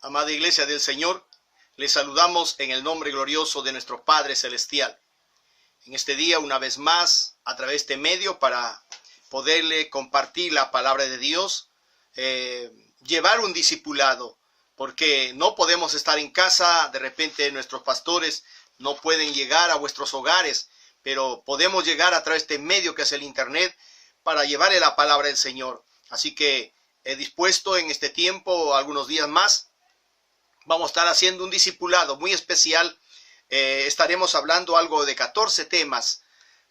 Amada Iglesia del Señor, les saludamos en el nombre glorioso de nuestro Padre Celestial. En este día, una vez más, a través de este medio, para poderle compartir la palabra de Dios, llevar un discipulado, porque no podemos estar en casa, de repente nuestros pastores no pueden llegar a vuestros hogares, pero podemos llegar a través de este medio que es el Internet para llevarle la palabra del Señor. Así que he dispuesto en este tiempo, algunos días más, vamos a estar haciendo un discipulado muy especial. Estaremos hablando algo de 14 temas.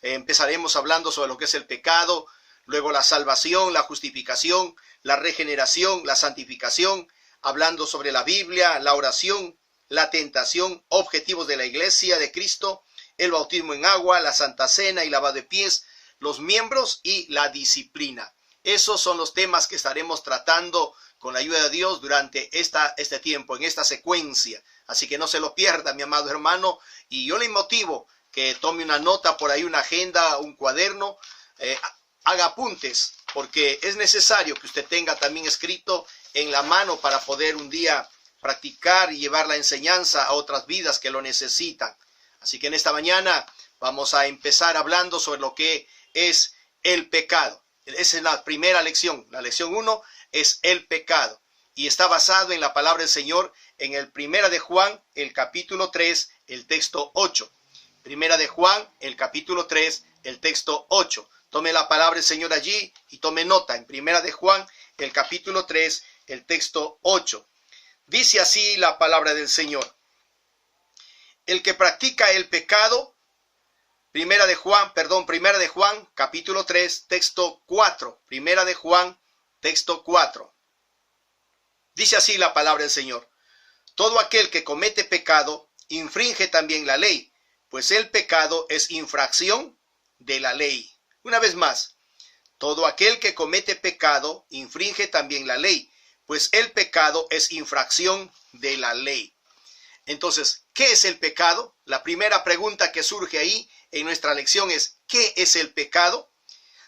Empezaremos hablando sobre lo que es el pecado, luego la salvación, la justificación, la regeneración, la santificación, hablando sobre la Biblia, la oración, la tentación, objetivos de la iglesia de Cristo, el bautismo en agua, la Santa Cena y lavado de pies, los miembros y la disciplina. Esos son los temas que estaremos tratando con la ayuda de Dios durante este tiempo, en esta secuencia. Así que no se lo pierda, mi amado hermano, y yo le motivo que tome una nota por ahí, una agenda, un cuaderno, haga apuntes, porque es necesario que usted tenga también escrito en la mano para poder un día practicar y llevar la enseñanza a otras vidas que lo necesitan. Así que en esta mañana vamos a empezar hablando sobre lo que es el pecado. Esa es la primera lección. La lección 1 es el pecado. Y está basado en la palabra del Señor en el Primera de Juan, el capítulo 3, el texto 8. Primera de Juan, el capítulo 3, el texto 8. Tome la palabra del Señor allí y tome nota. En Primera de Juan, el capítulo 3, el texto 8. Dice así la palabra del Señor. El que practica el pecado, Primera de Juan, capítulo 3, texto 4. Primera de Juan, texto 4. Dice así la palabra del Señor. Todo aquel que comete pecado, infringe también la ley, pues el pecado es infracción de la ley. Una vez más. Todo aquel que comete pecado, infringe también la ley, pues el pecado es infracción de la ley. Entonces, ¿qué es el pecado? La primera pregunta que surge ahí en nuestra lección es, ¿qué es el pecado?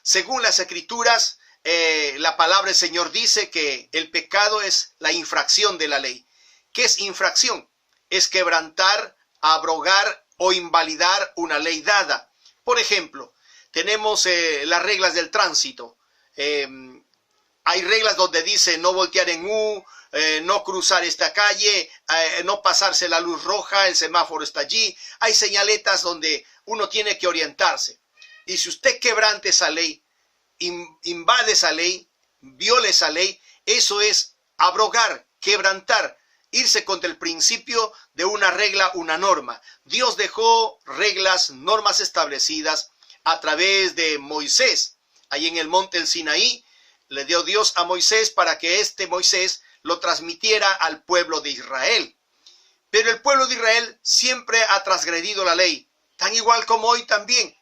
Según las Escrituras, la palabra del Señor dice que el pecado es la infracción de la ley. ¿Qué es infracción? Es quebrantar, abrogar o invalidar una ley dada. Por ejemplo, tenemos las reglas del tránsito. Hay reglas donde dice no voltear en U, no cruzar esta calle, no pasarse la luz roja, el semáforo está allí. Hay señaletas donde uno tiene que orientarse. Y si usted quebrante esa ley, invade esa ley, viola esa ley, eso es abrogar, quebrantar, irse contra el principio de una regla, una norma. Dios dejó reglas, normas establecidas a través de Moisés. Ahí en el monte del Sinaí le dio Dios a Moisés para que Moisés lo transmitiera al pueblo de Israel. Pero el pueblo de Israel siempre ha transgredido la ley, tan igual como hoy también.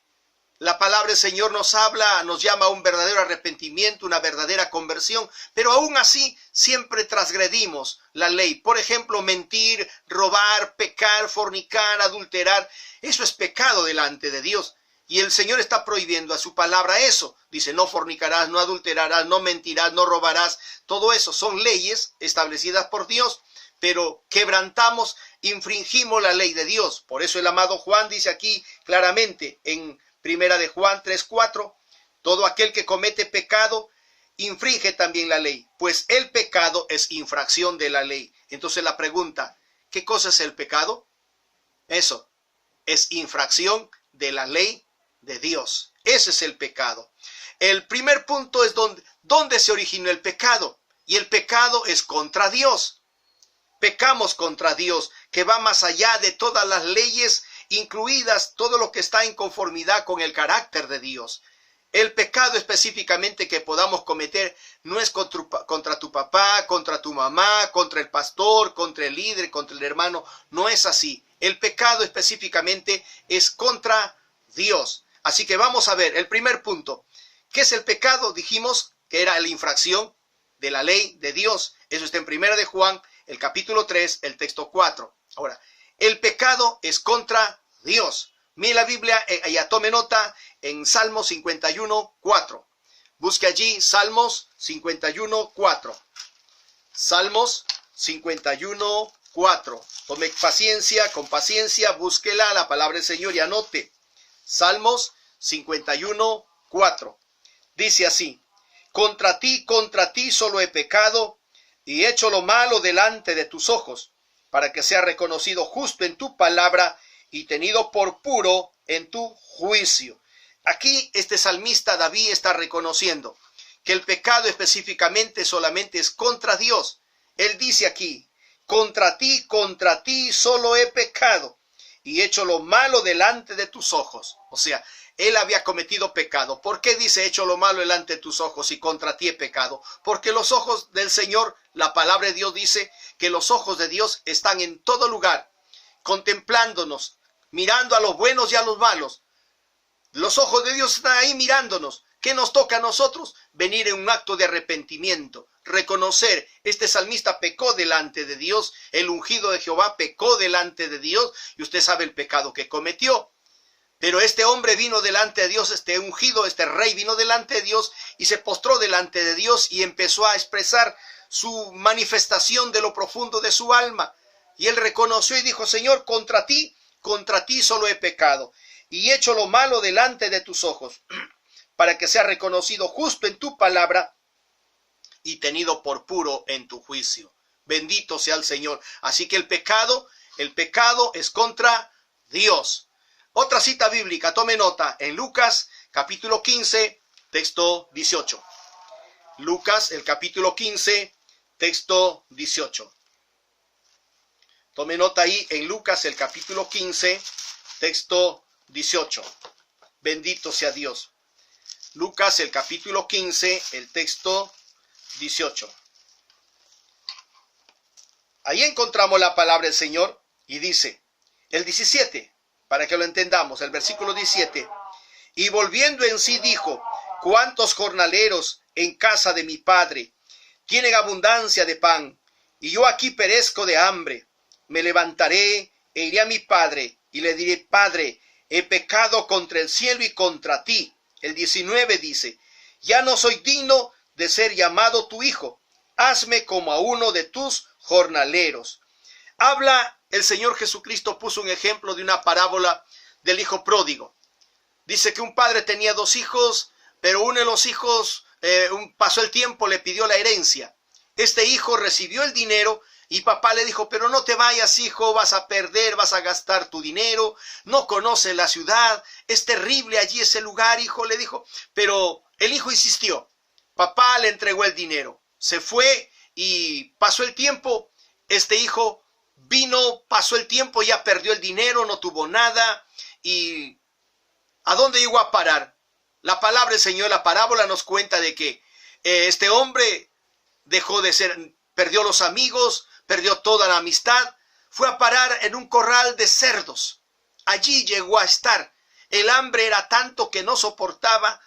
La palabra del Señor nos habla, nos llama a un verdadero arrepentimiento, una verdadera conversión, pero aún así siempre transgredimos la ley. Por ejemplo, mentir, robar, pecar, fornicar, adulterar, eso es pecado delante de Dios. Y el Señor está prohibiendo a su palabra eso. Dice, no fornicarás, no adulterarás, no mentirás, no robarás. Todo eso son leyes establecidas por Dios, pero quebrantamos, infringimos la ley de Dios. Por eso el amado Juan dice aquí claramente en Primera de Juan 3:4, todo aquel que comete pecado, infringe también la ley, pues el pecado es infracción de la ley. Entonces la pregunta, ¿qué cosa es el pecado? Eso, es infracción de la ley de Dios. Ese es el pecado. El primer punto es dónde se originó el pecado. Y el pecado es contra Dios. Pecamos contra Dios, que va más allá de todas las leyes, incluidas todo lo que está en conformidad con el carácter de Dios. El pecado específicamente que podamos cometer no es contra tu papá, contra tu mamá, contra el pastor, contra el líder, contra el hermano. No es así. El pecado específicamente es contra Dios. Así que vamos a ver el primer punto. ¿Qué es el pecado? Dijimos que era la infracción de la ley de Dios. Eso está en Primera de Juan, el capítulo 3, el texto 4. Ahora, el pecado es contra Dios. Mire la Biblia, ya tome nota en Salmos 51:4. Busque allí Salmos 51:4. Salmos 51:4. Tome paciencia, con paciencia, búsquela la palabra del Señor y anote. Salmos 51:4. Dice así: contra ti solo he pecado y he hecho lo malo delante de tus ojos, para que sea reconocido justo en tu palabra y tenido por puro en tu juicio. Aquí este salmista David está reconociendo que el pecado específicamente solamente es contra Dios. Él dice aquí: contra ti solo he pecado y he hecho lo malo delante de tus ojos. O sea, él había cometido pecado. ¿Por qué dice hecho lo malo delante de tus ojos y contra ti he pecado? Porque los ojos del Señor, la palabra de Dios dice que los ojos de Dios están en todo lugar, contemplándonos, mirando a los buenos y a los malos. Los ojos de Dios están ahí mirándonos. ¿Qué nos toca a nosotros? Venir en un acto de arrepentimiento, reconocer, este salmista pecó delante de Dios, el ungido de Jehová pecó delante de Dios, y usted sabe el pecado que cometió. Pero este hombre vino delante de Dios, este ungido, este rey vino delante de Dios y se postró delante de Dios y empezó a expresar su manifestación de lo profundo de su alma. Y él reconoció y dijo: Señor, contra ti solo he pecado y he hecho lo malo delante de tus ojos, para que sea reconocido justo en tu palabra y tenido por puro en tu juicio. Bendito sea el Señor. Así que el pecado es contra Dios. Otra cita bíblica, tome nota, en Lucas capítulo 15, texto 18. Lucas, el capítulo 15, texto 18. Tome nota ahí en Lucas, el capítulo 15, texto 18. Bendito sea Dios. Lucas, el capítulo 15, el texto 18. Ahí encontramos la palabra del Señor y dice, el 17, para que lo entendamos, el versículo 17. Y volviendo en sí dijo: ¿cuántos jornaleros en casa de mi padre tienen abundancia de pan, y yo aquí perezco de hambre? Me levantaré e iré a mi padre y le diré: Padre, he pecado contra el cielo y contra ti. El 19 dice: ya no soy digno de ser llamado tu hijo, hazme como a uno de tus jornaleros. Habla el Señor Jesucristo, puso un ejemplo de una parábola del hijo pródigo. Dice que un padre tenía 2 hijos, pero uno de los hijos pasó el tiempo, le pidió la herencia. Este hijo recibió el dinero y papá le dijo: pero no te vayas, hijo, vas a perder, vas a gastar tu dinero, no conoces la ciudad, es terrible allí ese lugar, hijo, le dijo. Pero el hijo insistió, papá le entregó el dinero, se fue y pasó el tiempo. Este hijo vino, pasó el tiempo, ya perdió el dinero, no tuvo nada. ¿Y a dónde llegó a parar? La palabra del Señor, la parábola nos cuenta de que este hombre dejó de ser, perdió los amigos, perdió toda la amistad, fue a parar en un corral de cerdos. Allí llegó a estar. El hambre era tanto que no soportaba.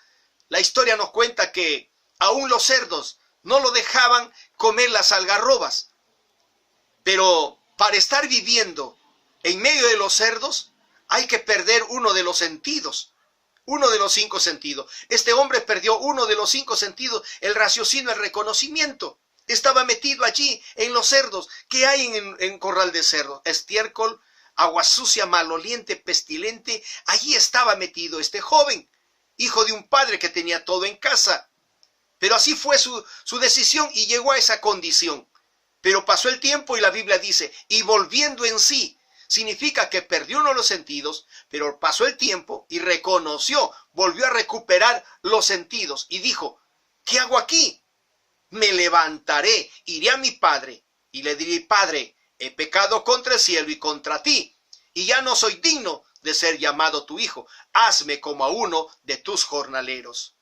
La historia nos cuenta que aún los cerdos no lo dejaban comer las algarrobas. Pero para estar viviendo en medio de los cerdos hay que perder uno de los sentidos, uno de los 5 sentidos. Este hombre perdió uno de los 5 sentidos, el raciocinio, el reconocimiento. Estaba metido allí en los cerdos. ¿Qué hay en corral de cerdos? Estiércol, agua sucia, maloliente, pestilente. Allí estaba metido este joven, hijo de un padre que tenía todo en casa. Pero así fue su decisión y llegó a esa condición. Pero pasó el tiempo y la Biblia dice, y volviendo en sí, significa que perdió uno de los sentidos, pero pasó el tiempo y reconoció, volvió a recuperar los sentidos y dijo: ¿qué hago aquí? Me levantaré, iré a mi padre y le diré: Padre, he pecado contra el cielo y contra ti, y ya no soy digno de ser llamado tu hijo, hazme como a uno de tus jornaleros.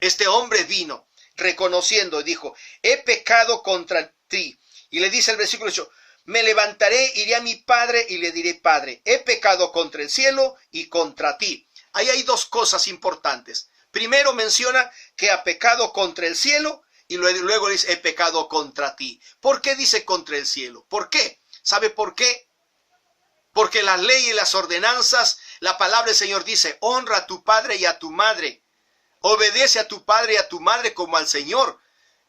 Este hombre vino reconociendo y dijo: he pecado contra ti. Y le dice el versículo 8, me levantaré, iré a mi padre y le diré: Padre, he pecado contra el cielo y contra ti. Ahí hay 2 cosas importantes. Primero menciona que ha pecado contra el cielo y luego dice: he pecado contra ti. ¿Por qué dice contra el cielo? ¿Por qué? ¿Sabe por qué? Porque las leyes y las ordenanzas, la palabra del Señor dice: honra a tu padre y a tu madre. Obedece a tu padre y a tu madre como al Señor.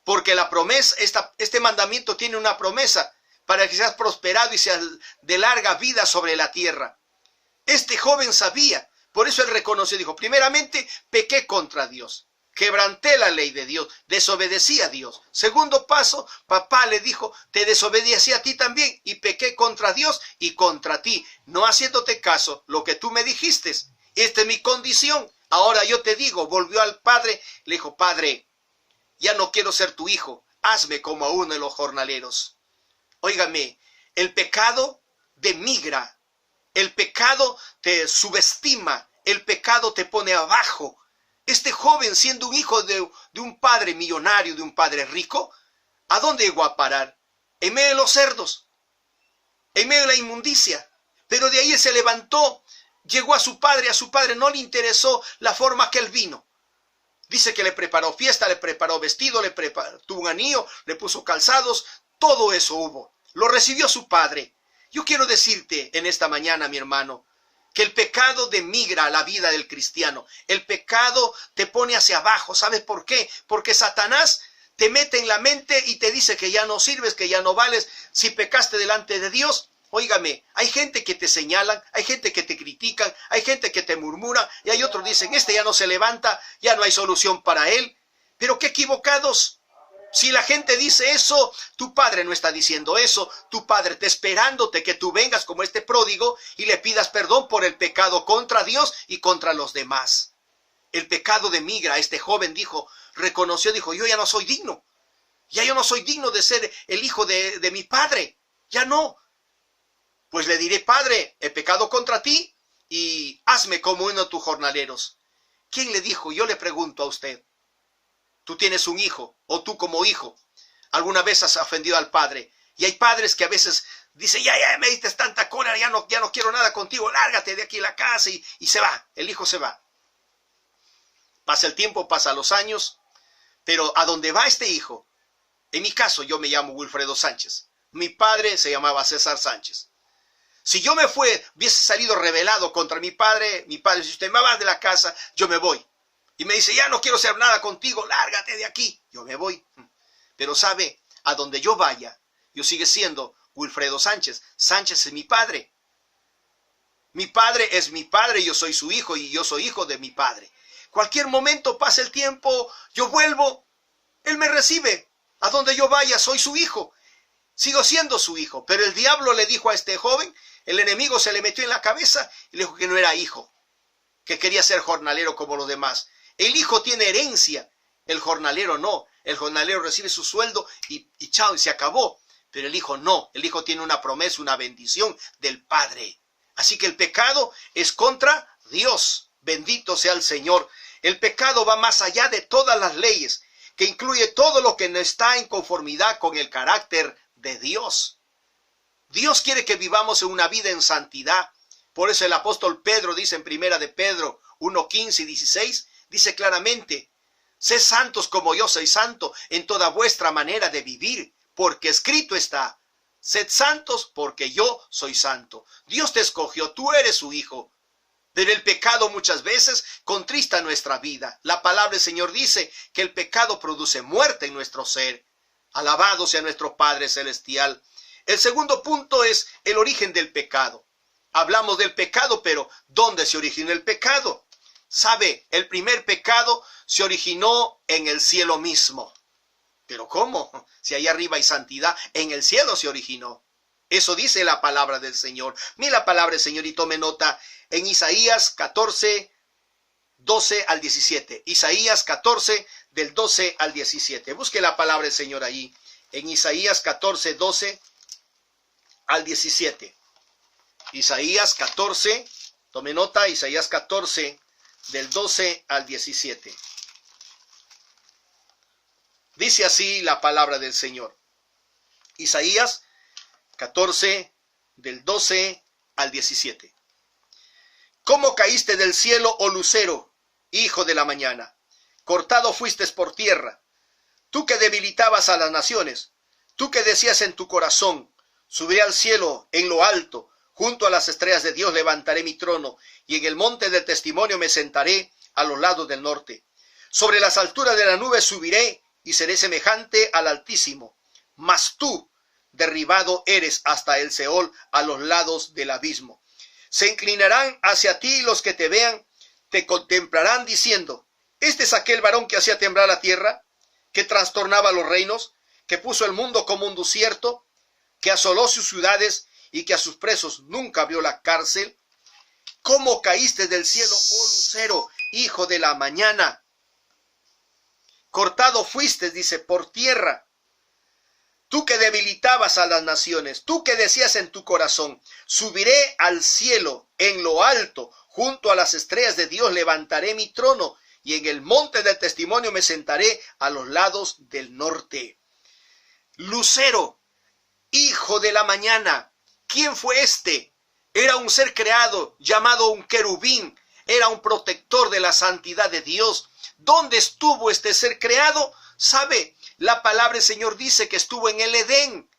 porque la promesa, este mandamiento tiene una promesa para que seas prosperado y seas de larga vida sobre la tierra. Este joven sabía, por eso él reconoció, dijo, primeramente, pequé contra Dios, quebranté la ley de Dios, desobedecí a Dios. Segundo paso, papá le dijo, te desobedecí a ti también y pequé contra Dios y contra ti, no haciéndote caso lo que tú me dijiste. Esta es mi condición. Ahora yo te digo, volvió al padre, le dijo, padre, ya no quiero ser tu hijo, hazme como a uno de los jornaleros. Óigame, el pecado demigra, el pecado te subestima, el pecado te pone abajo. Este joven, siendo un hijo de un padre millonario, de un padre rico, ¿a dónde llegó a parar? En medio de los cerdos, en medio de la inmundicia. Pero de ahí él se levantó, llegó a su padre no le interesó la forma que él vino. Dice que le preparó fiesta, le preparó vestido, tuvo un anillo, le puso calzados, todo eso hubo. Lo recibió su padre. Yo quiero decirte en esta mañana, mi hermano, que el pecado demigra la vida del cristiano. El pecado te pone hacia abajo. ¿Sabes por qué? Porque Satanás te mete en la mente y te dice que ya no sirves, que ya no vales. Si pecaste delante de Dios, óigame, hay gente que te señalan, hay gente que te critican, hay gente que te murmura y hay otros que dicen, este ya no se levanta, ya no hay solución para él. Pero qué equivocados. Si la gente dice eso, tu padre no está diciendo eso. Tu padre está esperándote que tú vengas como este pródigo y le pidas perdón por el pecado contra Dios y contra los demás. El pecado demigra. Este joven reconoció, yo ya no soy digno. Ya yo no soy digno de ser el hijo de mi padre. Ya no. Pues le diré, padre, he pecado contra ti y hazme como uno de tus jornaleros. ¿Quién le dijo? Yo le pregunto a usted. Tú tienes un hijo, o tú como hijo, alguna vez has ofendido al padre. Y hay padres que a veces dicen, ya me diste tanta cólera, ya no quiero nada contigo, lárgate de aquí a la casa y se va, el hijo se va. Pasa el tiempo, pasa los años, pero a dónde va este hijo, en mi caso yo me llamo Wilfredo Sánchez, mi padre se llamaba César Sánchez. Si yo hubiese salido rebelado contra mi padre, si usted me va de la casa, yo me voy. Y me dice, ya no quiero hacer nada contigo, lárgate de aquí. Yo me voy. Pero sabe, a donde yo vaya, yo sigue siendo Wilfredo Sánchez. Sánchez es mi padre. Mi padre es mi padre, yo soy su hijo y yo soy hijo de mi padre. Cualquier momento pasa el tiempo, yo vuelvo, él me recibe. A donde yo vaya, soy su hijo. Sigo siendo su hijo. Pero el diablo le dijo a este joven, el enemigo se le metió en la cabeza y le dijo que no era hijo, que quería ser jornalero como los demás. El hijo tiene herencia, el jornalero no. El jornalero recibe su sueldo y chao, y se acabó. Pero el hijo no, el hijo tiene una promesa, una bendición del Padre. Así que el pecado es contra Dios. Bendito sea el Señor. El pecado va más allá de todas las leyes, que incluye todo lo que no está en conformidad con el carácter de Dios. Dios quiere que vivamos en una vida en santidad. Por eso el apóstol Pedro dice en primera de Pedro 1:15 y 16, dice claramente, sed santos como yo soy santo en toda vuestra manera de vivir, porque escrito está, sed santos porque yo soy santo. Dios te escogió, tú eres su hijo. Pero el pecado muchas veces contrista nuestra vida. La palabra del Señor dice que el pecado produce muerte en nuestro ser. Alabado sea nuestro Padre Celestial. El segundo punto es el origen del pecado. Hablamos del pecado, pero ¿dónde se originó el pecado? ¿Sabe? El primer pecado se originó en el cielo mismo. ¿Pero cómo? Si allá arriba hay santidad, en el cielo se originó. Eso dice la palabra del Señor. Mira la palabra del Señor y tome nota en Isaías 14, 12 al 17. Isaías 14, del 12 al 17. Busque la palabra del Señor ahí. En Isaías 14, 12 al 17. Isaías 14, tome nota, Isaías 14, del 12 al 17. Dice así la palabra del Señor. Isaías 14, del 12 al 17. ¿Cómo caíste del cielo, oh lucero, hijo de la mañana? Cortado fuiste por tierra. Tú que debilitabas a las naciones, tú que decías en tu corazón, subiré al cielo en lo alto, junto a las estrellas de Dios levantaré mi trono, y en el monte del testimonio me sentaré a los lados del norte. Sobre las alturas de la nube subiré, y seré semejante al Altísimo. Mas tú, derribado eres hasta el Seol, a los lados del abismo. Se inclinarán hacia ti los que te vean, te contemplarán diciendo, ¿este es aquel varón que hacía temblar la tierra, que trastornaba los reinos, que puso el mundo como un desierto, que asoló sus ciudades y que a sus presos nunca abrió la cárcel? ¿Cómo caíste del cielo, oh lucero, hijo de la mañana? Cortado fuiste, dice, por tierra. Tú que debilitabas a las naciones, tú que decías en tu corazón, subiré al cielo, en lo alto, junto a las estrellas de Dios levantaré mi trono, y en el monte del testimonio me sentaré a los lados del norte. Lucero, hijo de la mañana, ¿quién fue este? Era un ser creado llamado un querubín, era un protector de la santidad de Dios. ¿Dónde estuvo este ser creado? ¿Sabe? La palabra del Señor dice que estuvo en el Edén.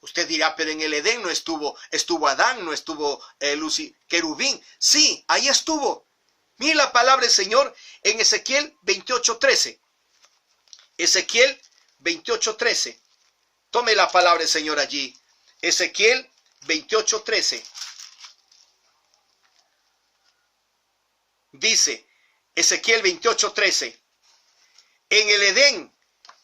Usted dirá, pero en el Edén no estuvo Adán, no estuvo querubín. Sí, ahí estuvo. Mire la palabra del Señor en Ezequiel 28:13. Ezequiel 28:13. Tome la palabra del Señor allí. Ezequiel 28:13. Dice Ezequiel 28:13. En el Edén,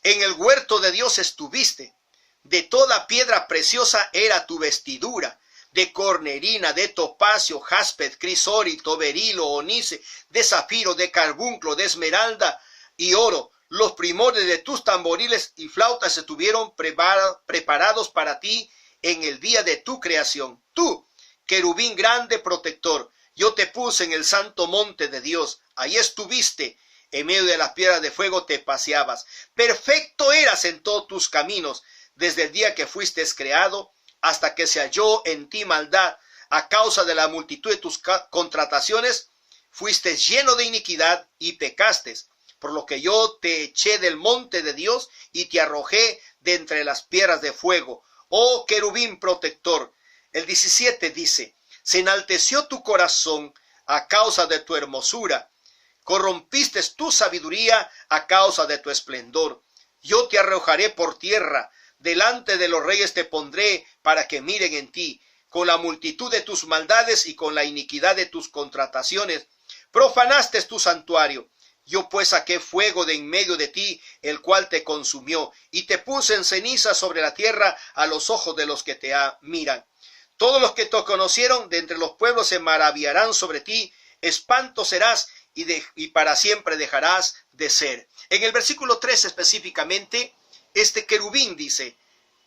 en el huerto de Dios estuviste. De toda piedra preciosa era tu vestidura, de cornerina, de topacio, jaspe, crisólito, berilo, onice, de zafiro, de carbunclo, de esmeralda y oro. Los primores de tus tamboriles y flautas estuvieron preparados para ti en el día de tu creación. Tú, querubín grande protector, yo te puse en el santo monte de Dios. Ahí estuviste. En medio de las piedras de fuego te paseabas. Perfecto eras en todos tus caminos, desde el día que fuiste creado, hasta que se halló en ti maldad. A causa de la multitud de tus contrataciones, fuiste lleno de iniquidad y pecaste. Por lo que yo te eché del monte de Dios y te arrojé de entre las piedras de fuego. Oh querubín protector. El 17 dice, se enalteció tu corazón a causa de tu hermosura. Corrompiste tu sabiduría a causa de tu esplendor. Yo te arrojaré por tierra, delante de los reyes te pondré para que miren en ti, con la multitud de tus maldades y con la iniquidad de tus contrataciones. Profanaste tu santuario. Yo pues saqué fuego de en medio de ti, el cual te consumió, y te puse en ceniza sobre la tierra a los ojos de los que te miran. Todos los que te conocieron de entre los pueblos se maravillarán sobre ti, espanto serás, y para siempre dejarás de ser. En el versículo 3 específicamente, este querubín dice,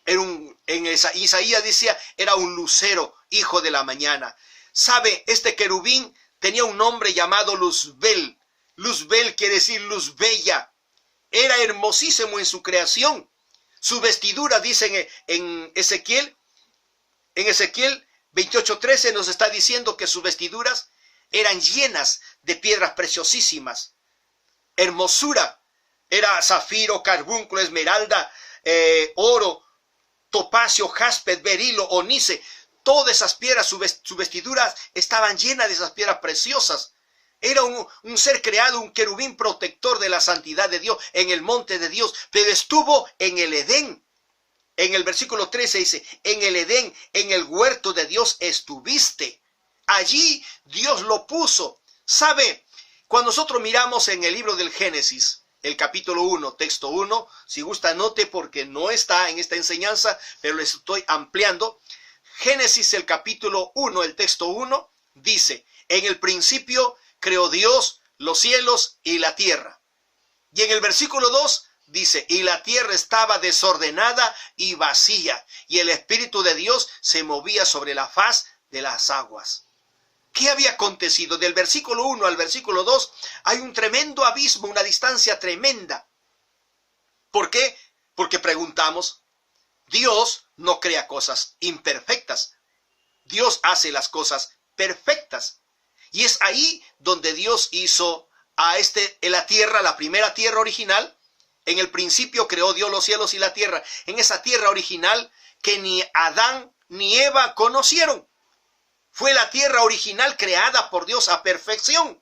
en Isaías decía, era un lucero, hijo de la mañana. ¿Sabe? Este querubín tenía un nombre llamado Luzbel. Luzbel quiere decir luz bella. Era hermosísimo en su creación. Su vestidura, dice en Ezequiel 28:13 nos está diciendo que sus vestiduras eran llenas de piedras preciosísimas. Hermosura. Era zafiro, carbunclo, esmeralda, oro, topacio, jaspe, berilo, onice. Todas esas piedras, sus vestiduras estaban llenas de esas piedras preciosas. Era un ser creado, un querubín protector de la santidad de Dios en el monte de Dios. Pero estuvo en el Edén. En el versículo 13 dice, en el Edén, en el huerto de Dios estuviste. Allí Dios lo puso. ¿Sabe? Cuando nosotros miramos en el libro del Génesis, el capítulo 1, texto 1, si gusta anote porque no está en esta enseñanza, pero les estoy ampliando. Génesis, el capítulo 1, el texto 1, dice, en el principio creó Dios los cielos y la tierra. Y en el versículo 2 dice, y la tierra estaba desordenada y vacía, y el Espíritu de Dios se movía sobre la faz de las aguas. ¿Qué había acontecido? Del versículo 1 al versículo 2 hay un tremendo abismo, una distancia tremenda. ¿Por qué? Porque preguntamos, Dios no crea cosas imperfectas. Dios hace las cosas perfectas. Y es ahí donde Dios hizo en la tierra, la primera tierra original. En el principio creó Dios los cielos y la tierra. En esa tierra original que ni Adán ni Eva conocieron. Fue la tierra original creada por Dios a perfección.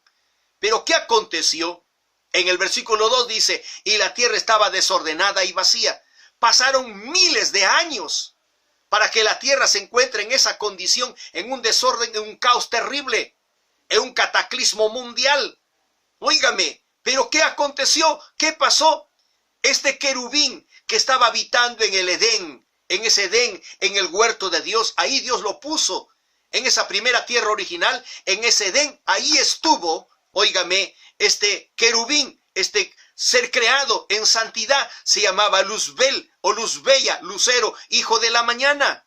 Pero ¿qué aconteció? En el versículo 2 dice, y la tierra estaba desordenada y vacía. Pasaron miles de años para que la tierra se encuentre en esa condición, en un desorden, en un caos terrible, en un cataclismo mundial. Óigame, pero ¿qué aconteció? ¿Qué pasó? Este querubín que estaba habitando en el Edén, en ese Edén, en el huerto de Dios, ahí Dios lo puso, en esa primera tierra original, en ese Edén, ahí estuvo, óigame, este querubín, este ser creado en santidad, se llamaba Luzbel o Luzbella, lucero, hijo de la mañana.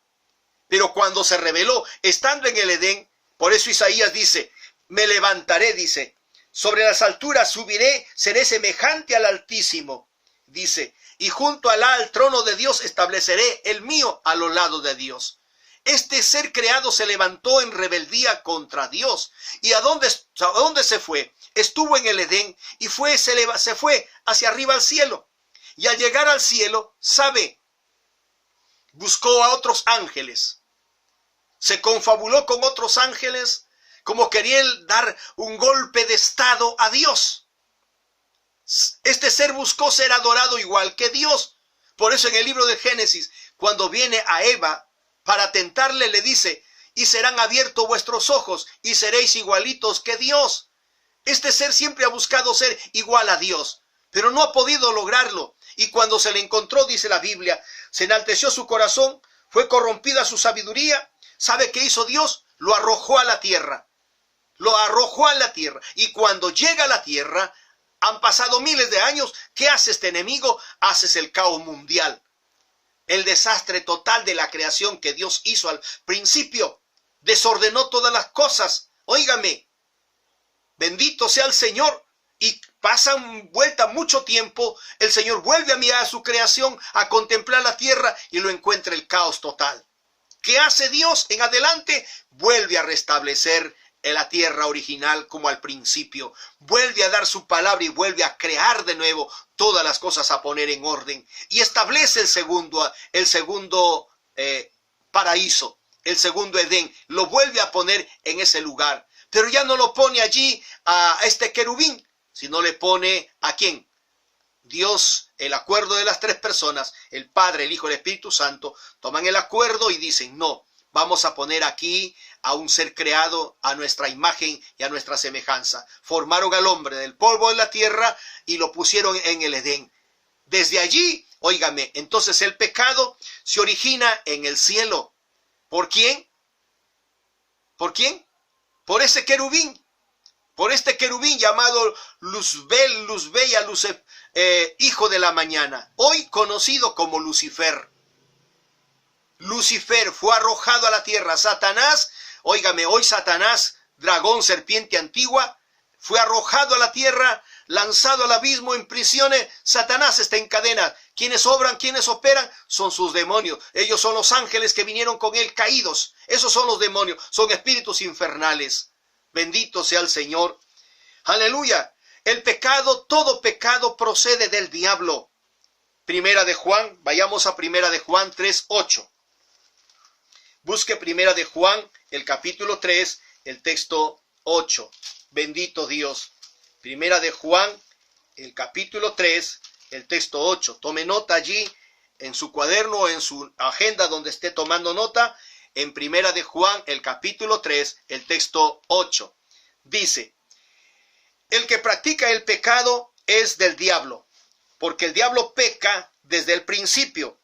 Pero cuando se reveló, estando en el Edén, por eso Isaías dice, me levantaré, dice, sobre las alturas subiré, seré semejante al Altísimo, dice, y junto al trono de Dios estableceré el mío a los lados de Dios. Este ser creado se levantó en rebeldía contra Dios. ¿Y a dónde se fue? Estuvo en el Edén y se fue hacia arriba al cielo. Y al llegar al cielo, ¿sabe? Buscó a otros ángeles. Se confabuló con otros ángeles como quería dar un golpe de estado a Dios. Este ser buscó ser adorado igual que Dios. Por eso en el libro de Génesis, cuando viene a Eva para tentarle, le dice, y serán abiertos vuestros ojos y seréis igualitos que Dios. Este ser siempre ha buscado ser igual a Dios, pero no ha podido lograrlo. Y cuando se le encontró, dice la Biblia, se enalteció su corazón, fue corrompida su sabiduría. ¿Sabe qué hizo Dios? Lo arrojó a la tierra. Lo arrojó a la tierra. Y cuando llega a la tierra, han pasado miles de años. ¿Qué hace este enemigo? Haces el caos mundial. El desastre total de la creación que Dios hizo al principio. Desordenó todas las cosas. Óigame, bendito sea el Señor. Y pasan vuelta mucho tiempo. El Señor vuelve a mirar a su creación, a contemplar la tierra y lo encuentra el caos total. ¿Qué hace Dios en adelante? Vuelve a restablecer la tierra original como al principio. Vuelve a dar su palabra y vuelve a crear de nuevo todas las cosas, a poner en orden. Y establece el segundo paraíso, el segundo Edén. Lo vuelve a poner en ese lugar. Pero ya no lo pone allí a este querubín, sino le pone ¿a quién? Dios, el acuerdo de las tres personas, el Padre, el Hijo y el Espíritu Santo, toman el acuerdo y dicen, no, vamos a poner aquí a un ser creado a nuestra imagen y a nuestra semejanza. Formaron al hombre del polvo de la tierra y lo pusieron en el Edén. Desde allí, óigame, entonces el pecado se origina en el cielo. ¿Por quién? ¿Por quién? Por ese querubín. Por este querubín llamado Luzbella, hijo de la mañana, hoy conocido como Lucifer. Lucifer fue arrojado a la tierra. Satanás, óigame, hoy Satanás, dragón, serpiente antigua, fue arrojado a la tierra, lanzado al abismo, en prisiones. Satanás está en cadena. Quienes obran, quienes operan, son sus demonios. Ellos son los ángeles que vinieron con él caídos. Esos son los demonios, son espíritus infernales. Bendito sea el Señor. Aleluya. El pecado, todo pecado procede del diablo. Primera de Juan, vayamos a Primera de Juan 3:8. Busque Primera de Juan, el capítulo 3, el texto 8. Bendito Dios. Primera de Juan, el capítulo 3, el texto 8. Tome nota allí en su cuaderno o en su agenda donde esté tomando nota. En Primera de Juan, el capítulo 3, el texto 8. Dice, el que practica el pecado es del diablo, porque el diablo peca desde el principio.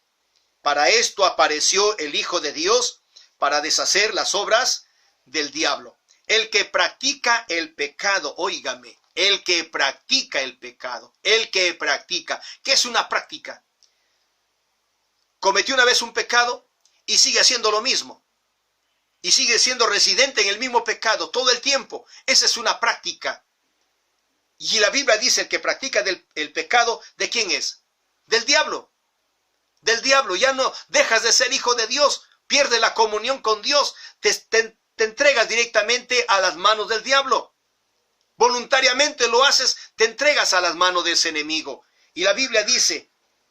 Para esto apareció el Hijo de Dios, para deshacer las obras del diablo. El que practica el pecado, óigame, el que practica el pecado, el que practica. ¿Qué es una práctica? Cometió una vez un pecado y sigue haciendo lo mismo. Y sigue siendo residente en el mismo pecado todo el tiempo. Esa es una práctica. Y la Biblia dice, el que practica el pecado, ¿de quién es? Del diablo. Del diablo. Ya no dejas de ser hijo de Dios. Pierdes la comunión con Dios. Te entregas directamente a las manos del diablo. Voluntariamente lo haces, te entregas a las manos de ese enemigo. Y la Biblia dice,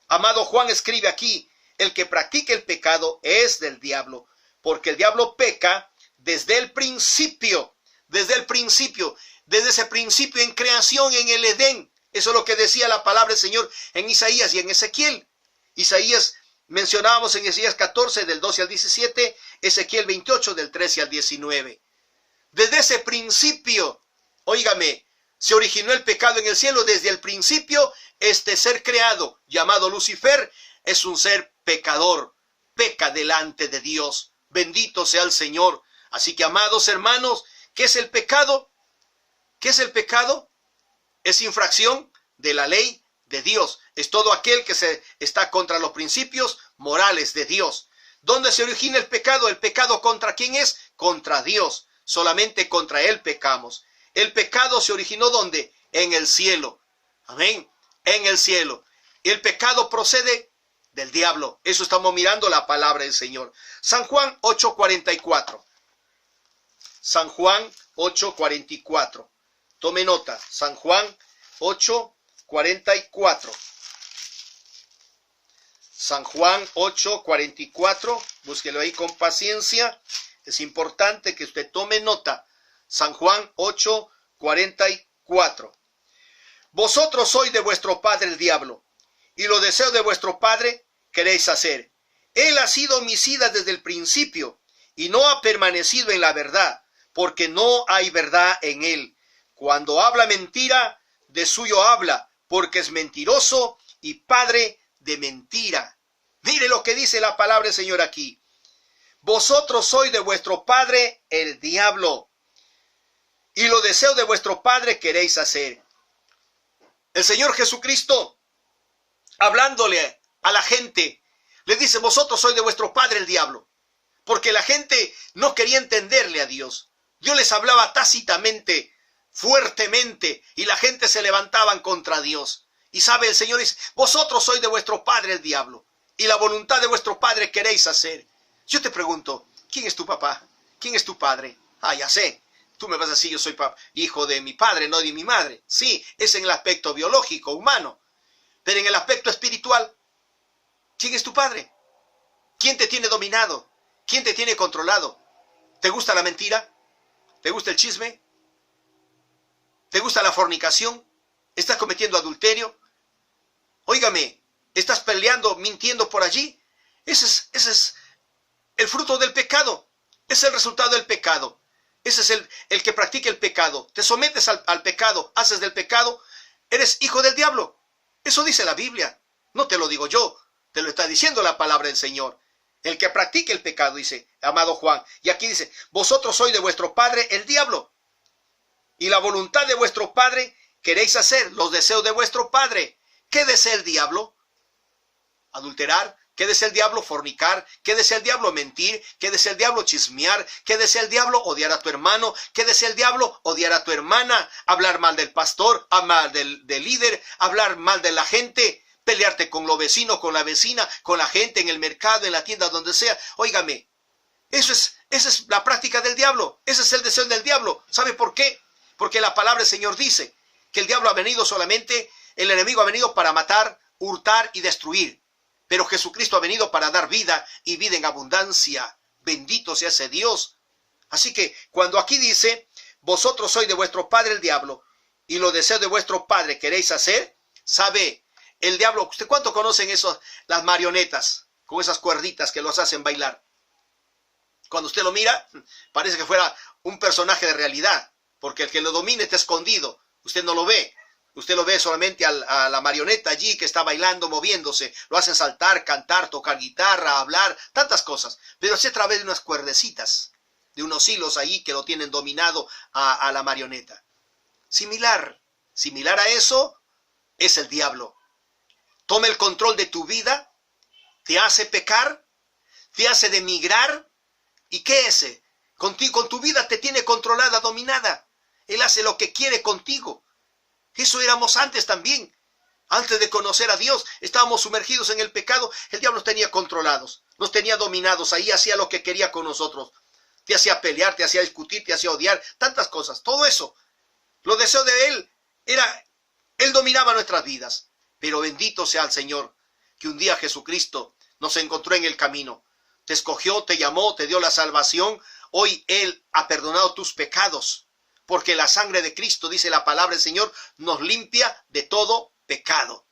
amado Juan escribe aquí, el que practica el pecado es del diablo. Porque el diablo peca desde el principio, desde ese principio en creación en el Edén. Eso es lo que decía la palabra del Señor en Isaías y en Ezequiel. Isaías, mencionábamos en Isaías 14 del 12 al 17, Ezequiel 28 del 13 al 19. Desde ese principio, óigame, se originó el pecado en el cielo. Desde el principio, este ser creado, llamado Lucifer, es un ser pecador, peca delante de Dios. Bendito sea el Señor. Así que, amados hermanos, ¿qué es el pecado? ¿Qué es el pecado? Es infracción de la ley de Dios. Es todo aquel que está contra los principios morales de Dios. ¿Dónde se origina el pecado? ¿El pecado contra quién es? Contra Dios. Solamente contra Él pecamos. El pecado se originó ¿dónde? En el cielo. Amén. En el cielo. Y el pecado procede del diablo. Eso estamos mirando la palabra del Señor. San Juan 8:44. San Juan 8:44. Tome nota. San Juan 8:44. San Juan 8:44. Búsquelo ahí con paciencia. Es importante que usted tome nota. San Juan 8:44. Vosotros sois de vuestro padre el diablo, y los deseos de vuestro padre queréis hacer. Él ha sido homicida desde el principio, y no ha permanecido en la verdad, porque no hay verdad en él. Cuando habla mentira, de suyo habla, porque es mentiroso y padre de mentira. Mire lo que dice la palabra del Señor aquí. Vosotros sois de vuestro padre el diablo, y los deseos de vuestro padre queréis hacer. El Señor Jesucristo, hablándole a la gente, le dice, vosotros sois de vuestro padre el diablo, porque la gente no quería entenderle a Dios. Dios les hablaba tácitamente, fuertemente, y la gente se levantaban contra Dios. Y sabe, el Señor dice, vosotros sois de vuestro padre el diablo, y la voluntad de vuestro padre queréis hacer. Yo te pregunto, ¿quién es tu papá? ¿Quién es tu padre? Ah, ya sé. Tú me vas a decir, yo soy hijo de mi padre, no de mi madre. Sí, es en el aspecto biológico, humano. Pero en el aspecto espiritual, ¿quién es tu padre? ¿Quién te tiene dominado? ¿Quién te tiene controlado? ¿Te gusta la mentira? ¿Te gusta el chisme? ¿Te gusta la fornicación? ¿Estás cometiendo adulterio? Óigame, ¿estás peleando, mintiendo por allí? Ese es el fruto del pecado. Es el resultado del pecado. Ese es el que practica el pecado. Te sometes al pecado, haces del pecado, eres hijo del diablo. Eso dice la Biblia. No te lo digo yo, te lo está diciendo la palabra del Señor. El que practique el pecado, dice, amado Juan. Y aquí dice, vosotros sois de vuestro padre el diablo, y la voluntad de vuestro padre queréis hacer, los deseos de vuestro padre. ¿Qué desea el diablo? Adulterar. ¿Qué desea el diablo? Fornicar. ¿Qué desea el diablo? Mentir. ¿Qué desea el diablo? Chismear. ¿Qué desea el diablo? Odiar a tu hermano. ¿Qué desea el diablo? Odiar a tu hermana. Hablar mal del pastor, mal del líder, hablar mal de la gente, pelearte con los vecinos, con la vecina, con la gente en el mercado, en la tienda, donde sea. Óigame, esa es la práctica del diablo. Ese es el deseo del diablo. ¿Sabe por qué? Porque la palabra del Señor dice que el diablo ha venido solamente, el enemigo ha venido para matar, hurtar y destruir. Pero Jesucristo ha venido para dar vida y vida en abundancia. Bendito sea ese Dios. Así que cuando aquí dice, vosotros sois de vuestro padre el diablo, y los deseos de vuestro padre queréis hacer, sabe, el diablo, ¿usted cuánto conocen las marionetas, con esas cuerditas que los hacen bailar? Cuando usted lo mira, parece que fuera un personaje de realidad, porque el que lo domina está escondido, usted no lo ve. Usted lo ve solamente a la marioneta allí que está bailando, moviéndose. Lo hacen saltar, cantar, tocar guitarra, hablar, tantas cosas. Pero es a través de unas cuerdecitas, de unos hilos allí que lo tienen dominado a la marioneta. Similar a eso es el diablo. Toma el control de tu vida, te hace pecar, te hace demigrar. ¿Y qué es? Con tu vida te tiene controlada, dominada. Él hace lo que quiere contigo. Eso éramos antes también. Antes de conocer a Dios, estábamos sumergidos en el pecado. El diablo nos tenía controlados, nos tenía dominados. Ahí hacía lo que quería con nosotros. Te hacía pelear, te hacía discutir, te hacía odiar, tantas cosas. Todo eso, los deseos de él, él dominaba nuestras vidas. Pero bendito sea el Señor, que un día Jesucristo nos encontró en el camino. Te escogió, te llamó, te dio la salvación. Hoy Él ha perdonado tus pecados. porque la sangre de Cristo, dice la palabra del Señor, nos limpia de todo pecado.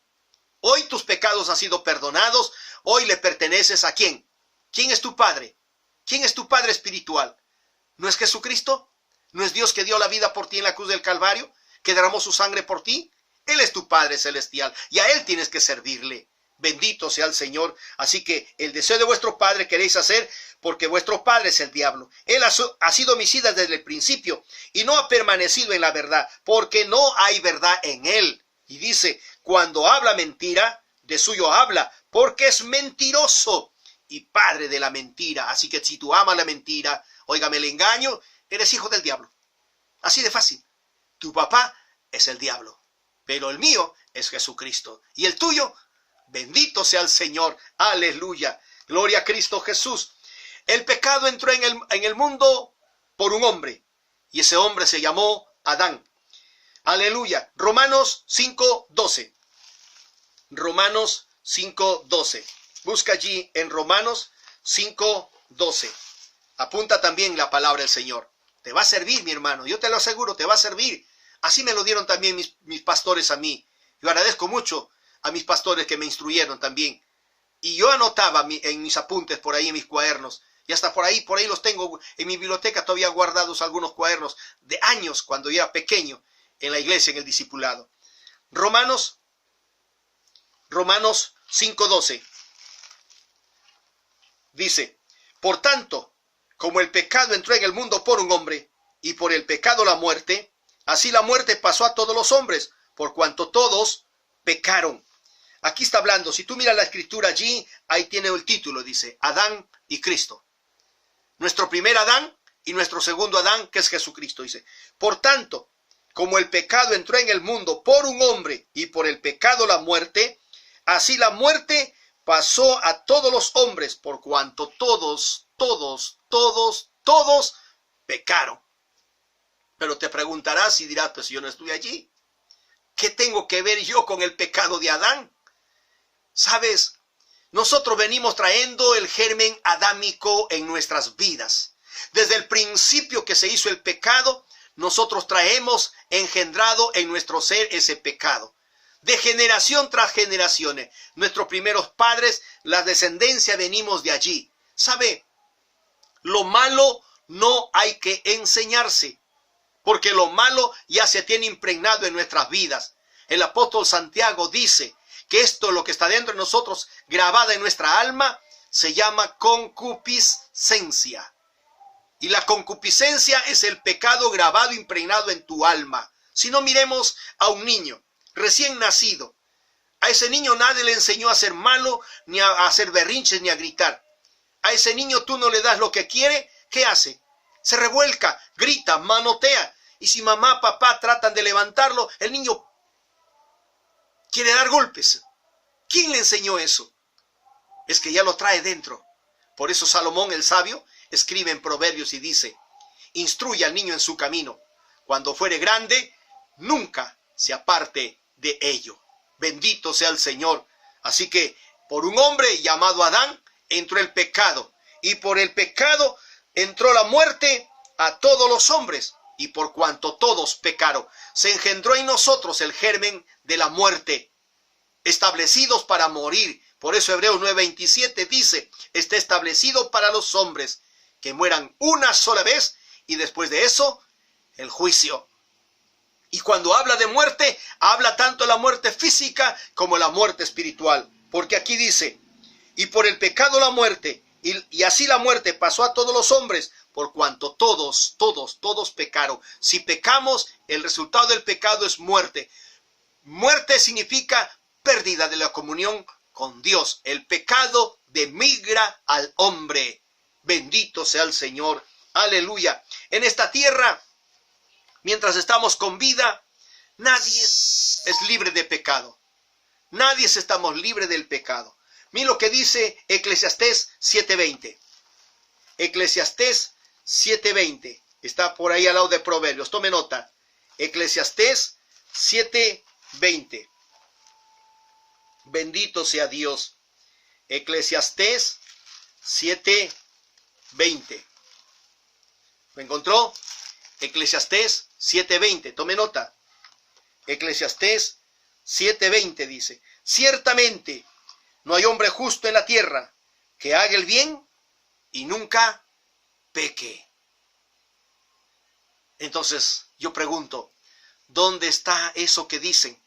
Hoy tus pecados han sido perdonados. Hoy le perteneces ¿a quién? ¿Quién es tu Padre? ¿Quién es tu Padre espiritual? ¿No es Jesucristo? ¿No es Dios que dio la vida por ti en la cruz del Calvario? ¿Que derramó su sangre por ti? Él es tu Padre celestial y a Él tienes que servirle. Bendito sea el Señor. Así que el deseo de vuestro padre queréis hacer, porque vuestro padre es el diablo. Él ha sido homicida desde el principio y no ha permanecido en la verdad, porque no hay verdad en él. Y dice, cuando habla mentira, de suyo habla, porque es mentiroso y padre de la mentira. Así que si tú amas la mentira, óigame, el engaño, eres hijo del diablo. Así de fácil. Tu papá es el diablo, pero el mío es Jesucristo. Y el tuyo, bendito sea el Señor. Aleluya. Gloria a Cristo Jesús. El pecado entró en el mundo por un hombre, y ese hombre se llamó Adán. Aleluya. Romanos 5:12. Romanos 5:12. Busca allí en Romanos 5:12. Apunta también la palabra del Señor. Te va a servir, mi hermano. Yo te lo aseguro, te va a servir. Así me lo dieron también mis pastores a mí. Yo agradezco mucho a mis pastores que me instruyeron también. Y yo anotaba en mis apuntes por ahí en mis cuadernos. Y hasta por ahí los tengo en mi biblioteca todavía guardados algunos cuadernos de años cuando yo era pequeño en la iglesia, en el discipulado. Romanos 5:12. Dice, por tanto, como el pecado entró en el mundo por un hombre, y por el pecado la muerte, así la muerte pasó a todos los hombres, por cuanto todos pecaron. Aquí está hablando, si tú miras la escritura allí, ahí tiene el título, dice, Adán y Cristo. Nuestro primer Adán y nuestro segundo Adán, que es Jesucristo, dice. Por tanto, como el pecado entró en el mundo por un hombre, y por el pecado la muerte, así la muerte pasó a todos los hombres, por cuanto todos pecaron. Pero te preguntarás y dirás, pues yo no estoy allí. ¿Qué tengo que ver yo con el pecado de Adán? ¿Sabes? Nosotros venimos trayendo el germen adámico en nuestras vidas. Desde el principio que se hizo el pecado, nosotros traemos engendrado en nuestro ser ese pecado. De generación tras generaciones. Nuestros primeros padres, la descendencia, venimos de allí. ¿Sabe? Lo malo no hay que enseñarse, porque lo malo ya se tiene impregnado en nuestras vidas. El apóstol Santiago dice que esto, lo que está dentro de nosotros, grabada en nuestra alma, se llama concupiscencia. Y la concupiscencia es el pecado grabado, impregnado en tu alma. Si no, miremos a un niño recién nacido. A ese niño nadie le enseñó a ser malo, ni a hacer berrinches, ni a gritar. A ese niño tú no le das lo que quiere, ¿qué hace? Se revuelca, grita, manotea. Y si mamá, papá tratan de levantarlo, el niño quiere dar golpes. ¿Quién le enseñó eso? Es que ya lo trae dentro. Por eso Salomón el sabio escribe en Proverbios y dice, instruye al niño en su camino. Cuando fuere grande, nunca se aparte de ello. Bendito sea el Señor. Así que por un hombre llamado Adán entró el pecado. Y por el pecado entró la muerte a todos los hombres. Y por cuanto todos pecaron, se engendró en nosotros el germen de la muerte, establecidos para morir. Por eso Hebreos 9:27 dice, está establecido para los hombres que mueran una sola vez y después de eso, el juicio. Y cuando habla de muerte, habla tanto de la muerte física como la muerte espiritual. Porque aquí dice, y por el pecado la muerte, y así la muerte pasó a todos los hombres, por cuanto todos pecaron. Si pecamos, el resultado del pecado es muerte. Muerte significa pérdida de la comunión con Dios. El pecado demigra al hombre. Bendito sea el Señor. Aleluya. En esta tierra, mientras estamos con vida, nadie es libre de pecado. Nadie estamos libres del pecado. Mira lo que dice Eclesiastés 7:20. Eclesiastés 7:20. Está por ahí al lado de Proverbios. Tome nota. Eclesiastés 7:20. Bendito sea Dios. Eclesiastés 7:20. ¿Lo encontró? Eclesiastés 7:20, tome nota. Eclesiastés 7:20 dice: ciertamente no hay hombre justo en la tierra que haga el bien y nunca peque. Entonces yo pregunto, ¿dónde está eso que dicen?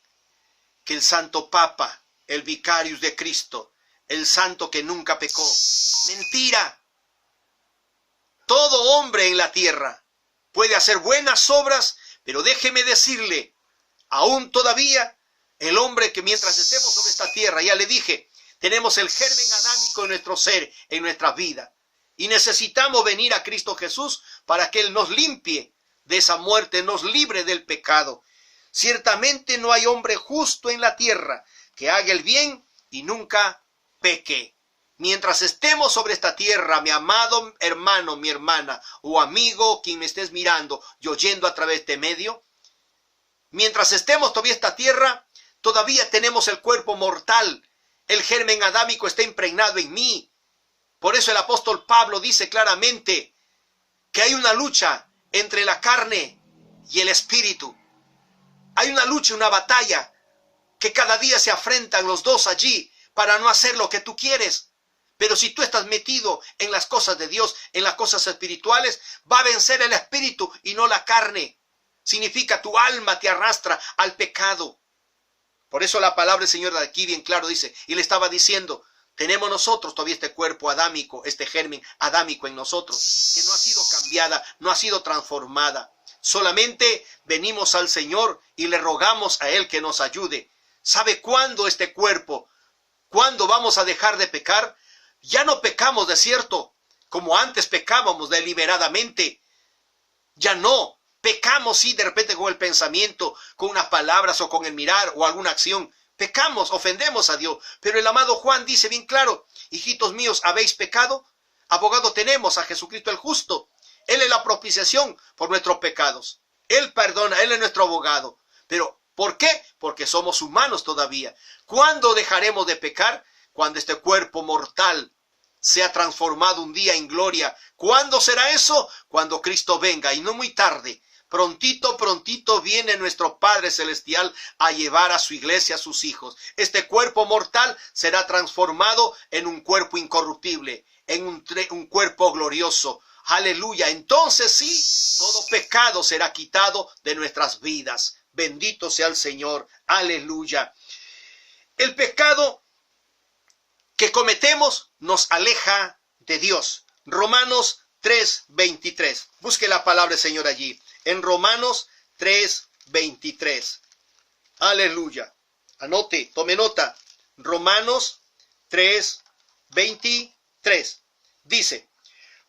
Que el Santo Papa, el Vicarius de Cristo, el santo que nunca pecó. Mentira. Todo hombre en la tierra puede hacer buenas obras, pero déjeme decirle, aún todavía, el hombre que mientras estemos sobre esta tierra, ya le dije, tenemos el germen adámico en nuestro ser, en nuestra vida. Y necesitamos venir a Cristo Jesús para que Él nos limpie de esa muerte, nos libre del pecado. Ciertamente no hay hombre justo en la tierra que haga el bien y nunca peque. Mientras estemos sobre esta tierra, mi amado hermano, mi hermana o amigo, quien me estés mirando y oyendo a través de este medio, mientras estemos todavía en esta tierra, todavía tenemos el cuerpo mortal. El germen adámico está impregnado en mí. Por eso el apóstol Pablo dice claramente que hay una lucha entre la carne y el espíritu. Hay una lucha, una batalla, que cada día se afrentan los dos allí para no hacer lo que tú quieres. Pero si tú estás metido en las cosas de Dios, en las cosas espirituales, va a vencer el espíritu y no la carne. Significa tu alma te arrastra al pecado. Por eso la palabra del Señor de aquí bien claro dice, y le estaba diciendo, tenemos nosotros todavía este cuerpo adámico, este germen adámico en nosotros, que no ha sido cambiada, no ha sido transformada. Solamente venimos al Señor y le rogamos a Él que nos ayude. ¿Sabe cuándo este cuerpo? ¿Cuándo vamos a dejar de pecar? Ya no pecamos, de cierto, como antes pecábamos deliberadamente. Ya no. Pecamos, sí, de repente con el pensamiento, con unas palabras o con el mirar o alguna acción. Pecamos, ofendemos a Dios. Pero el amado Juan dice bien claro, hijitos míos, ¿habéis pecado? Abogado tenemos a Jesucristo el justo. Él es la propiciación por nuestros pecados. Él perdona, Él es nuestro abogado. Pero, ¿por qué? Porque somos humanos todavía. ¿Cuándo dejaremos de pecar? Cuando este cuerpo mortal sea transformado un día en gloria. ¿Cuándo será eso? Cuando Cristo venga, y no muy tarde. Prontito, prontito viene nuestro Padre Celestial a llevar a su iglesia, a sus hijos. Este cuerpo mortal será transformado en un cuerpo incorruptible, en un cuerpo glorioso. Aleluya. Entonces sí, todo pecado será quitado de nuestras vidas. Bendito sea el Señor. Aleluya. El pecado que cometemos nos aleja de Dios. Romanos 3:23. Busque la palabra del Señor allí. En Romanos 3:23. Aleluya. Anote, tome nota. Romanos 3:23. Dice,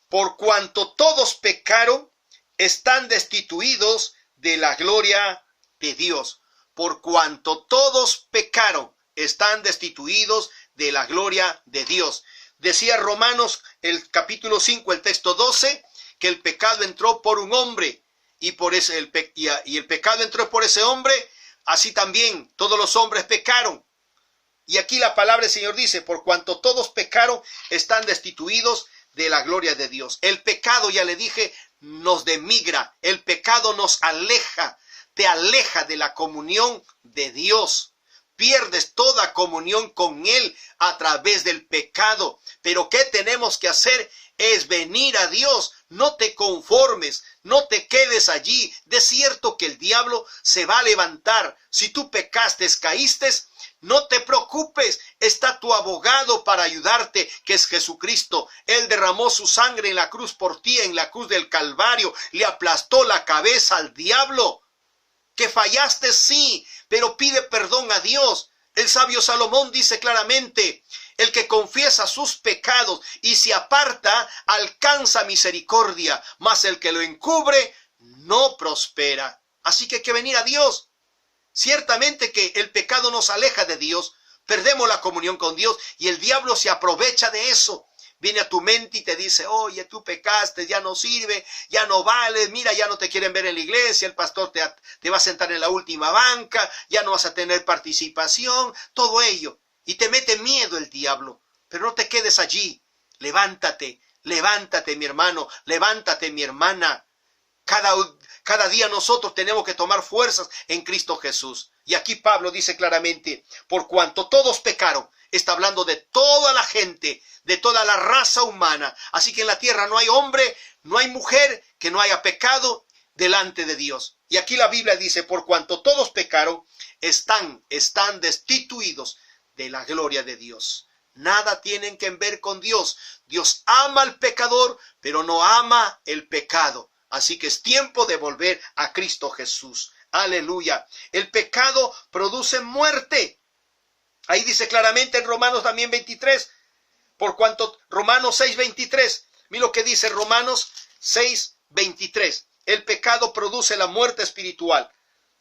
por cuanto todos pecaron, están destituidos de la gloria de Dios. Por cuanto todos pecaron, están destituidos de la gloria de Dios. Decía Romanos, el capítulo 5, el texto 12, que el pecado entró por un hombre, y el pecado entró por ese hombre, así también todos los hombres pecaron. Y aquí la palabra del Señor dice, por cuanto todos pecaron, están destituidos de la gloria de Dios. El pecado, ya le dije, nos demigra, el pecado nos aleja, te aleja de la comunión de Dios. Pierdes toda comunión con Él a través del pecado. Pero ¿qué tenemos que hacer? Es venir a Dios. No te conformes, no te quedes allí. De cierto que el diablo se va a levantar. Si tú pecaste, caíste, no te preocupes. Está tu abogado para ayudarte, que es Jesucristo. Él derramó su sangre en la cruz por ti, en la cruz del Calvario. Le aplastó la cabeza al diablo. Que fallaste, sí, pero pide perdón a Dios. El sabio Salomón dice claramente, el que confiesa sus pecados y se aparta, alcanza misericordia, mas el que lo encubre no prospera. Así que hay que venir a Dios. Ciertamente que el pecado nos aleja de Dios, perdemos la comunión con Dios y el diablo se aprovecha de eso. Viene a tu mente y te dice, oye, tú pecaste, ya no sirve, ya no vales, mira, ya no te quieren ver en la iglesia, el pastor te va a sentar en la última banca, ya no vas a tener participación, todo ello. Y te mete miedo el diablo, pero no te quedes allí. Levántate, levántate mi hermano, levántate mi hermana. Cada día nosotros tenemos que tomar fuerzas en Cristo Jesús. Y aquí Pablo dice claramente, por cuanto todos pecaron, está hablando de toda la gente, de toda la raza humana. Así que en la tierra no hay hombre, no hay mujer que no haya pecado delante de Dios. Y aquí la Biblia dice, por cuanto todos pecaron, están destituidos de la gloria de Dios. Nada tienen que ver con Dios. Dios ama al pecador, pero no ama el pecado. Así que es tiempo de volver a Cristo Jesús. Aleluya. El pecado produce muerte. Ahí dice claramente en Romanos también 23. Por cuanto Romanos 6:23. Mira lo que dice Romanos 6:23. El pecado produce la muerte espiritual.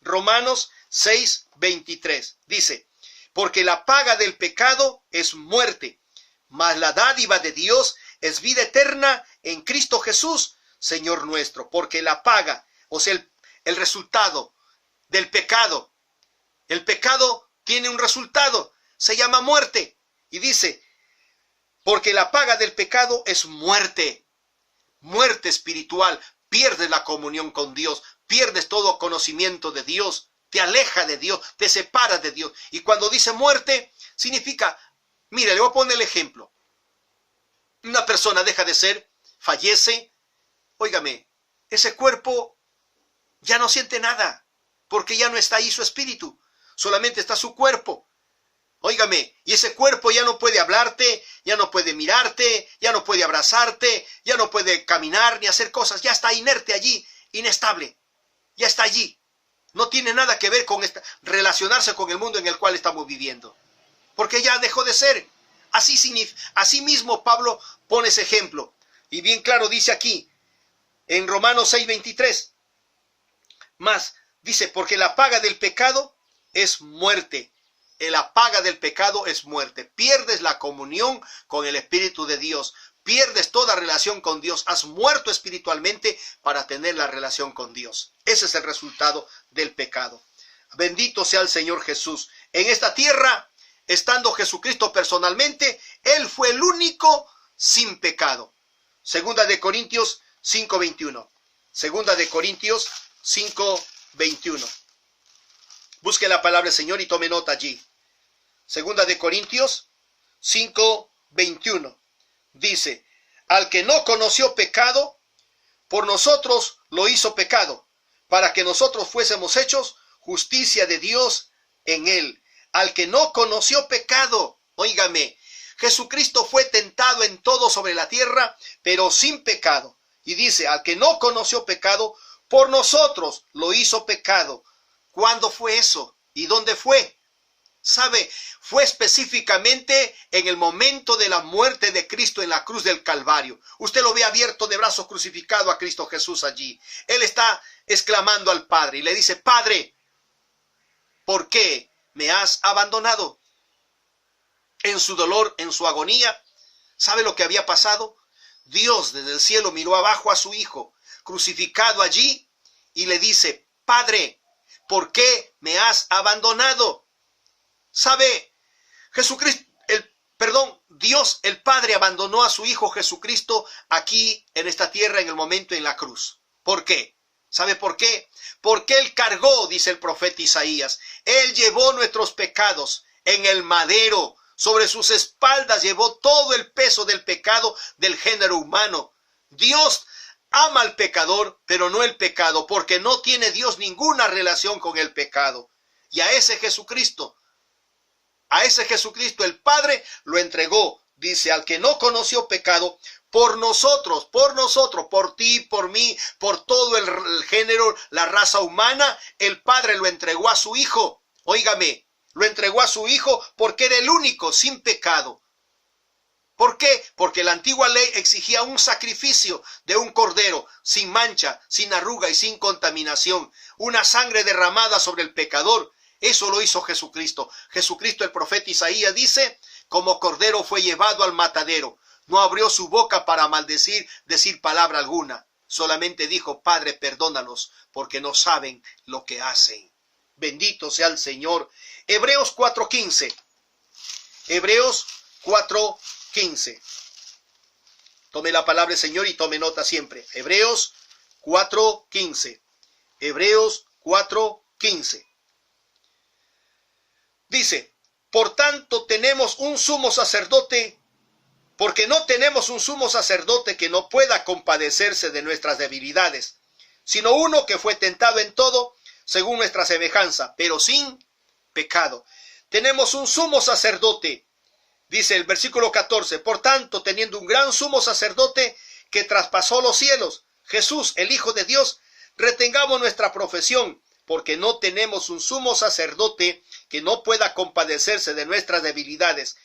Romanos 6:23. Dice, porque la paga del pecado es muerte, mas la dádiva de Dios es vida eterna en Cristo Jesús, Señor nuestro. Porque la paga, o sea, el resultado del pecado, el pecado tiene un resultado, se llama muerte. Y dice, porque la paga del pecado es muerte, muerte espiritual. Pierdes la comunión con Dios, pierdes todo conocimiento de Dios, te aleja de Dios, te separa de Dios. Y cuando dice muerte, significa, mire, le voy a poner el ejemplo. Una persona deja de ser, fallece, óigame, ese cuerpo ya no siente nada, porque ya no está ahí su espíritu, solamente está su cuerpo. Óigame, y ese cuerpo ya no puede hablarte, ya no puede mirarte, ya no puede abrazarte, ya no puede caminar ni hacer cosas, ya está inerte allí, inestable, ya está allí. No tiene nada que ver con relacionarse con el mundo en el cual estamos viviendo, porque ya dejó de ser. Así mismo Pablo pone ese ejemplo, y bien claro dice aquí, en Romanos 6:23, más, dice, porque la paga del pecado es muerte. La paga del pecado es muerte. Pierdes la comunión con el Espíritu de Dios. Pierdes toda relación con Dios. Has muerto espiritualmente para tener la relación con Dios. Ese es el resultado del pecado. Bendito sea el Señor Jesús. En esta tierra, estando Jesucristo personalmente, Él fue el único sin pecado. Segunda de Corintios 5:21. Segunda de Corintios 5:21. Busque la palabra del Señor y tome nota allí. Segunda de Corintios 5:21. Dice, al que no conoció pecado, por nosotros lo hizo pecado, para que nosotros fuésemos hechos justicia de Dios en él. Al que no conoció pecado, óigame, Jesucristo fue tentado en todo sobre la tierra, pero sin pecado. Y dice, al que no conoció pecado, por nosotros lo hizo pecado. ¿Cuándo fue eso? ¿Y dónde fue? ¿Sabe? Fue específicamente en el momento de la muerte de Cristo en la cruz del Calvario. Usted lo ve abierto de brazos crucificado a Cristo Jesús allí. Él está exclamando al Padre y le dice, Padre, ¿por qué me has abandonado? En su dolor, en su agonía, ¿sabe lo que había pasado? Dios desde el cielo miró abajo a su Hijo, crucificado allí, y le dice, Padre, ¿por qué me has abandonado? ¿Sabe? Dios el Padre abandonó a su Hijo Jesucristo aquí en esta tierra en el momento en la cruz. ¿Por qué? ¿Sabe por qué? Porque Él cargó, dice el profeta Isaías, Él llevó nuestros pecados en el madero, sobre sus espaldas llevó todo el peso del pecado del género humano. Dios ama al pecador, pero no el pecado, porque no tiene Dios ninguna relación con el pecado. Y a ese Jesucristo el Padre lo entregó, dice, al que no conoció pecado, por nosotros, por ti, por mí, por todo el género, la raza humana, el Padre lo entregó a su Hijo. Óigame, lo entregó a su Hijo porque era el único sin pecado. ¿Por qué? Porque la antigua ley exigía un sacrificio de un cordero, sin mancha, sin arruga y sin contaminación, una sangre derramada sobre el pecador. Eso lo hizo Jesucristo. Jesucristo, el profeta Isaías dice, como cordero fue llevado al matadero. No abrió su boca para maldecir, decir palabra alguna. Solamente dijo, Padre, perdónalos, porque no saben lo que hacen. Bendito sea el Señor. Hebreos 4:15. Hebreos 4:15. Tome la palabra del Señor y tome nota siempre. Hebreos 4:15. Hebreos 4:15. Dice, por tanto tenemos un sumo sacerdote, porque no tenemos un sumo sacerdote que no pueda compadecerse de nuestras debilidades, sino uno que fue tentado en todo, según nuestra semejanza, pero sin pecado. Tenemos un sumo sacerdote, dice el versículo 14, por tanto, teniendo un gran sumo sacerdote que traspasó los cielos, Jesús, el Hijo de Dios, retengamos nuestra profesión, porque no tenemos un sumo sacerdote que no pueda compadecerse de nuestras debilidades,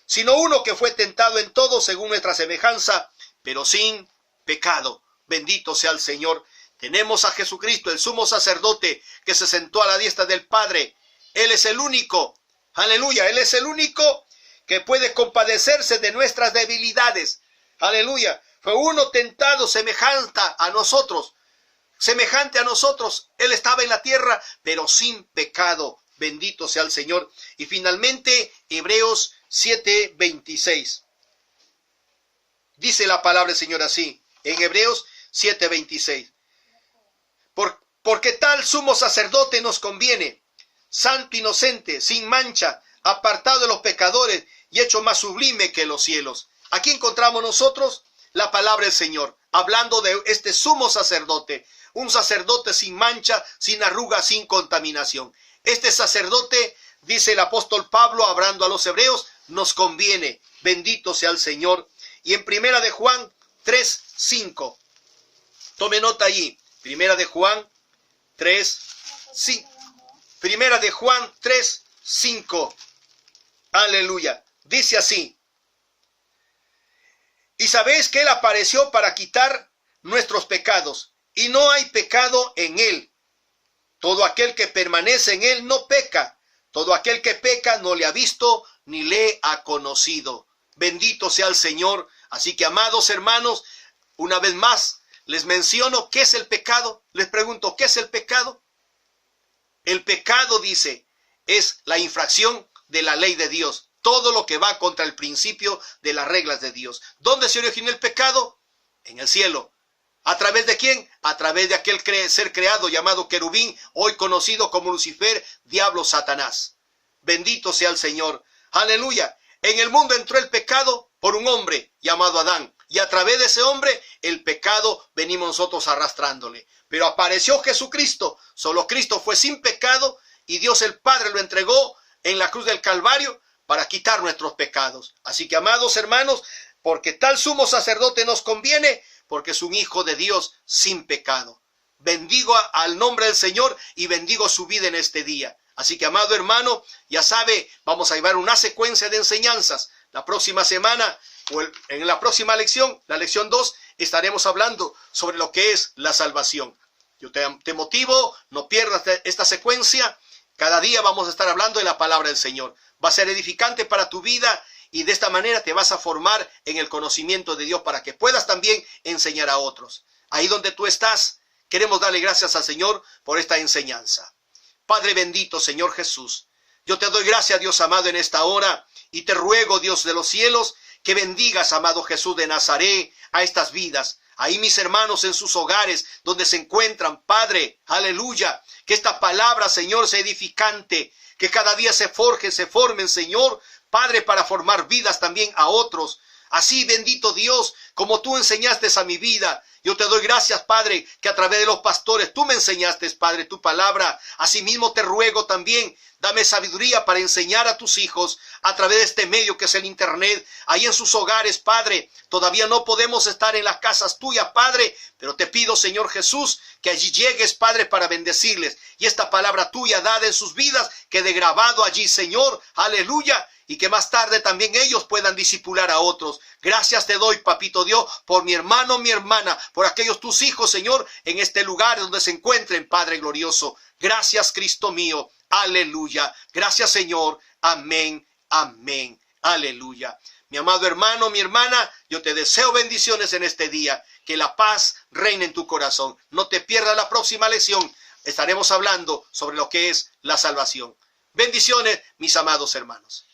sino uno que fue tentado en todo según nuestra semejanza, pero sin pecado. Bendito sea el Señor. Tenemos a Jesucristo, el sumo sacerdote, que se sentó a la diestra del Padre. Él es el único, aleluya, Él es el único que puede compadecerse de nuestras debilidades. Aleluya. Fue uno tentado semejante a nosotros. Él estaba en la tierra, pero sin pecado. Bendito sea el Señor. Y finalmente, Hebreos 7:26. Dice la palabra del Señor así, en Hebreos 7:26. Porque tal sumo sacerdote nos conviene, santo, inocente, sin mancha, apartado de los pecadores y hecho más sublime que los cielos. Aquí encontramos nosotros la palabra del Señor, hablando de este sumo sacerdote, un sacerdote sin mancha, sin arruga, sin contaminación. Este sacerdote, dice el apóstol Pablo, hablando a los hebreos, nos conviene. Bendito sea el Señor. Y en Primera de Juan 3:5. Tome nota allí. Primera de Juan 3:5. Primera de Juan 3:5. Aleluya. Dice así. Y sabéis que Él apareció para quitar nuestros pecados, y no hay pecado en Él. Todo aquel que permanece en Él no peca. Todo aquel que peca no le ha visto ni le ha conocido. Bendito sea el Señor. Así que, amados hermanos, una vez más les menciono qué es el pecado. Les pregunto, ¿qué es el pecado? El pecado, dice, es la infracción de la ley de Dios. Todo lo que va contra el principio de las reglas de Dios. ¿Dónde se originó el pecado? En el cielo. ¿A través de quién? A través de aquel ser creado llamado querubín, hoy conocido como Lucifer, diablo, Satanás. Bendito sea el Señor. Aleluya. En el mundo entró el pecado por un hombre llamado Adán. Y a través de ese hombre, el pecado venimos nosotros arrastrándole. Pero apareció Jesucristo. Solo Cristo fue sin pecado y Dios el Padre lo entregó en la cruz del Calvario para quitar nuestros pecados. Así que, amados hermanos, porque tal sumo sacerdote nos conviene, porque es un hijo de Dios sin pecado. Bendigo al nombre del Señor y bendigo su vida en este día. Así que, amado hermano, ya sabe, vamos a llevar una secuencia de enseñanzas. La próxima semana, o en la próxima lección, la lección 2, estaremos hablando sobre lo que es la salvación. Yo te motivo, no pierdas esta secuencia. Cada día vamos a estar hablando de la palabra del Señor. Va a ser edificante para tu vida y de esta manera te vas a formar en el conocimiento de Dios para que puedas también enseñar a otros. Ahí donde tú estás, queremos darle gracias al Señor por esta enseñanza. Padre bendito, Señor Jesús, yo te doy gracias, Dios amado, en esta hora y te ruego, Dios de los cielos, que bendigas, amado Jesús de Nazaret, a estas vidas. Ahí mis hermanos en sus hogares donde se encuentran, Padre, aleluya, que esta palabra, Señor, sea edificante, que cada día se formen, Señor, Padre, para formar vidas también a otros. Así, bendito Dios, como tú enseñaste a mi vida, yo te doy gracias, Padre, que a través de los pastores tú me enseñaste, Padre, tu palabra. Asimismo te ruego también, dame sabiduría para enseñar a tus hijos a través de este medio que es el internet, ahí en sus hogares, Padre. Todavía no podemos estar en las casas tuyas, Padre, pero te pido, Señor Jesús, que allí llegues, Padre, para bendecirles. Y esta palabra tuya dada en sus vidas quede grabado allí, Señor, aleluya, y que más tarde también ellos puedan discipular a otros. Gracias te doy, papito Dios, por mi hermano, mi hermana, por aquellos tus hijos, Señor, en este lugar donde se encuentren, Padre glorioso. Gracias, Cristo mío. Aleluya. Gracias, Señor. Amén. Amén. Aleluya. Mi amado hermano, mi hermana, yo te deseo bendiciones en este día. Que la paz reine en tu corazón. No te pierdas la próxima lección. Estaremos hablando sobre lo que es la salvación. Bendiciones, mis amados hermanos.